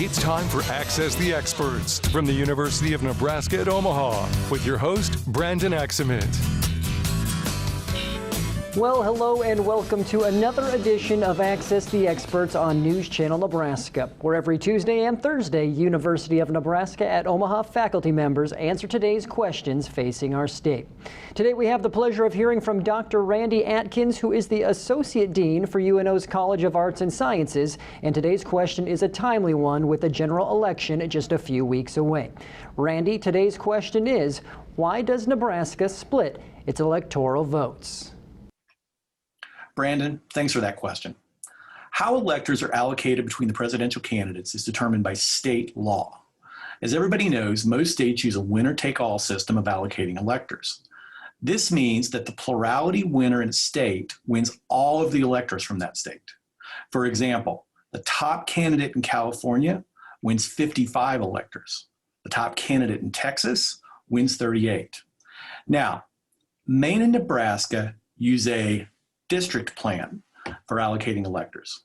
It's time for Access the Experts from the University of Nebraska at Omaha with your host, Brandon Axamit. Well, hello and welcome to another edition of Access the Experts on News Channel Nebraska, where every Tuesday and Thursday, University of Nebraska at Omaha faculty members answer today's questions facing our state. Today we have the pleasure of hearing from Dr. Randy Adkins, who is the Associate Dean for UNO's College of Arts and Sciences, and today's question is a timely one with the general election just a few weeks away. Randy, today's question is, why does Nebraska split its electoral votes? Brandon, thanks for that question. How electors are allocated between the presidential candidates is determined by state law. As everybody knows, most states use a winner-take-all system of allocating electors. This means that the plurality winner in a state wins all of the electors from that state. For example, the top candidate in California wins 55 electors. The top candidate in Texas wins 38. Now, Maine and Nebraska use a district plan for allocating electors.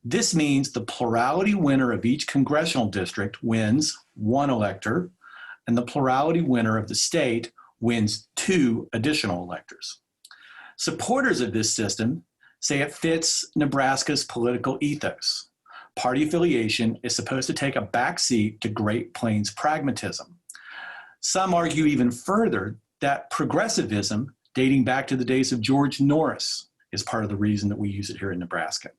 This means the plurality winner of each congressional district wins one elector, and the plurality winner of the state wins two additional electors. Supporters of this system say it fits Nebraska's political ethos. Party affiliation is supposed to take a backseat to Great Plains pragmatism. Some argue even further that progressivism, dating back to the days of George Norris, is part of the reason that we use it here in Nebraska.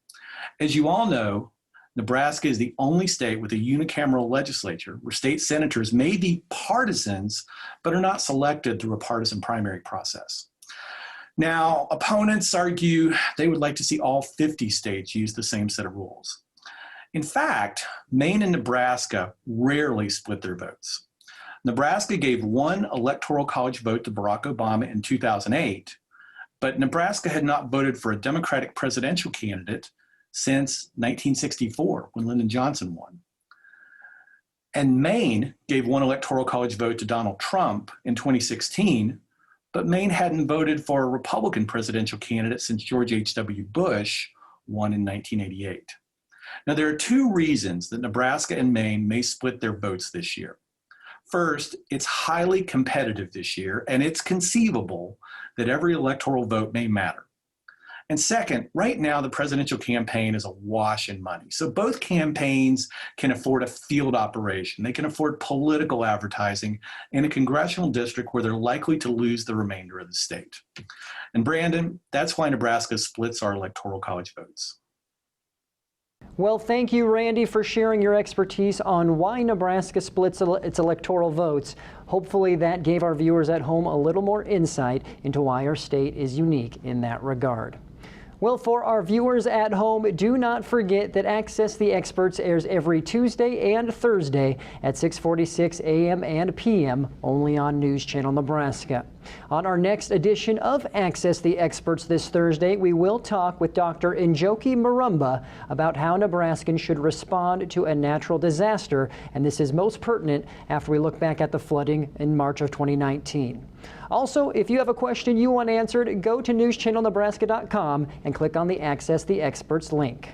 As you all know, Nebraska is the only state with a unicameral legislature where state senators may be partisans, but are not selected through a partisan primary process. Now, opponents argue they would like to see all 50 states use the same set of rules. In fact, Maine and Nebraska rarely split their votes. Nebraska gave one electoral college vote to Barack Obama in 2008, but Nebraska had not voted for a Democratic presidential candidate since 1964, when Lyndon Johnson won. And Maine gave one electoral college vote to Donald Trump in 2016, but Maine hadn't voted for a Republican presidential candidate since George H.W. Bush won in 1988. Now, there are two reasons that Nebraska and Maine may split their votes this year. First, it's highly competitive this year, and it's conceivable that every electoral vote may matter. And second, right now the presidential campaign is awash in money. So both campaigns can afford a field operation. They can afford political advertising in a congressional district where they're likely to lose the remainder of the state. And Brandon, that's why Nebraska splits our electoral college votes. Well, thank you, Randy, for sharing your expertise on why Nebraska splits its electoral votes. Hopefully that gave our viewers at home a little more insight into why our state is unique in that regard. Well, for our viewers at home, do not forget that Access the Experts airs every Tuesday and Thursday at 6:46 a.m. and p.m. only on News Channel Nebraska. On our next edition of Access the Experts this Thursday, we will talk with Dr. Njoki Marumba about how Nebraskans should respond to a natural disaster, and this is most pertinent after we look back at the flooding in March of 2019. Also, if you have a question you want answered, go to newschannelnebraska.com and click on the Access the Experts link.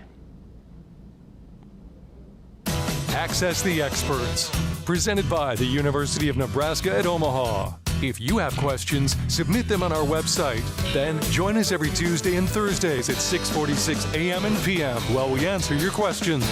Access the Experts, presented by the University of Nebraska at Omaha. If you have questions, submit them on our website. Then join us every Tuesday and Thursdays at 6:46 a.m. and p.m. while we answer your questions.